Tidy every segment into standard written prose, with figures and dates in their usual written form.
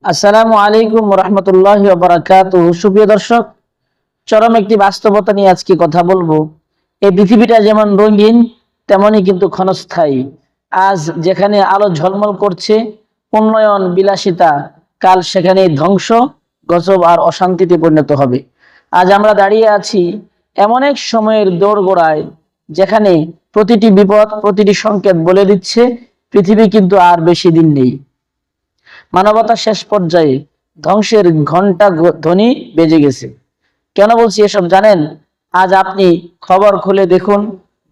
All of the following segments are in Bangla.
আসসালামু আলাইকুম রহমতুল্লাহি ওয়া বারাকাতুহু। সুপ্রিয় দর্শক, চরম একটি বাস্তবতা নিয়ে আজকে কথা বলবো। এই পৃথিবীটা যেমন রঙিন, তেমনই কিন্তু ক্ষণস্থায়ী। আজ যেখানে আলো ঝলমল করছে, উন্নয়ন, বিলাসিতা, কাল সেখানেই ধ্বংস, গজব আর অশান্তিতে পরিণত হবে। আজ আমরা দাঁড়িয়ে আছি এমন এক সময়ের দোরগোড়ায়, যেখানে প্রতিটি বিপদ, প্রতিটি সংকেত বলে দিচ্ছে পৃথিবী কিন্তু আর বেশি দিন নেই। মানবতা শেষ পর্যায়ে, ধ্বংসের ঘন্টা ধ্বনি বেজে গেছে। কেন বলছি এসব জানেন? আজ আপনি খবর খুলে দেখুন,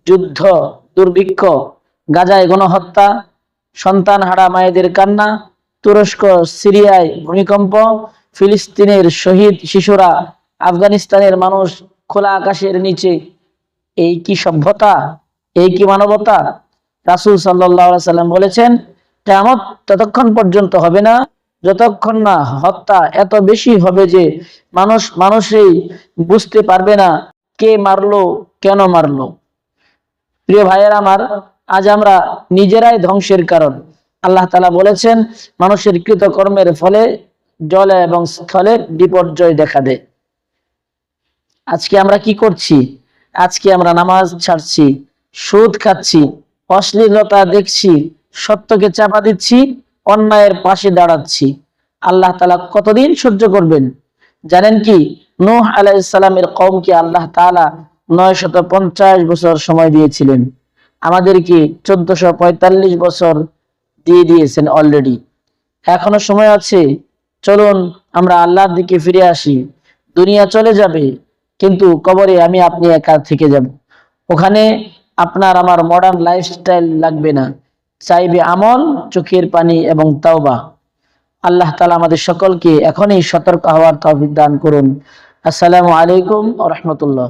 যুদ্ধ, দুর্ভিক্ষ, গাজায় গণহত্যা, সন্তান হারা মায়েদের কান্না, তুরস্ক সিরিয়ায় ভূমিকম্প, ফিলিস্তিনের শহীদ শিশুরা, আফগানিস্তানের মানুষ খোলা আকাশের নিচে। এই কি সভ্যতা? এই কি মানবতা? রাসূল সাল্লাল্লাহু আলাইহি সাল্লাম বলেছেন, কিয়ামত ততক্ষণ পর্যন্ত হবে না যতক্ষণ না হত্যা এত বেশি হবে যে মানুষই বুঝতে পারবে না কে মারলো, কেন মারলো। প্রিয় ভাইয়ের আমার, আজ আমরা নিজেরাই ধ্বংসের কারণ। আল্লাহ তাআলা বলেছেন, মানুষের কৃতকর্মের ফলে জলে এবং স্থলে বিপর্যয় দেখা দেয়। আজকে আমরা কি করছি? আজকে আমরা নামাজ ছাড়ছি, সুদ খাচ্ছি, অশ্লীলতা দেখছি, সত্যকে চাপা দিচ্ছি, অন্যায়ের পাশে দাঁড়াচ্ছি। আল্লাহ তাআলা কতদিন সহ্য করবেন? জানেন কি? নূহ আলাইহিস সালামের কওমকে আল্লাহ তাআলা 950 বছর সময় দিয়েছিলেন। আমাদেরকে 1445 বছর দিয়ে দিয়েছেন অলরেডি। এখনো সময় আছে। চলুন আমরা আল্লাহর দিকে ফিরে আসি। দুনিয়া চলে যাবে, কিন্তু কবরে আমি আপনি একা থেকে যাব। ওখানে আপনার আমার মডার্ন লাইফস্টাইল লাগবে না, চাইবে আমল, চোখের পানি এবং তাওবা। আল্লাহ তাআলা আমাদের সকলকে এখনই সতর্ক হওয়ার তৌফিক দান করুন। আসসালামু আলাইকুম ওয়া রাহমাতুল্লাহ।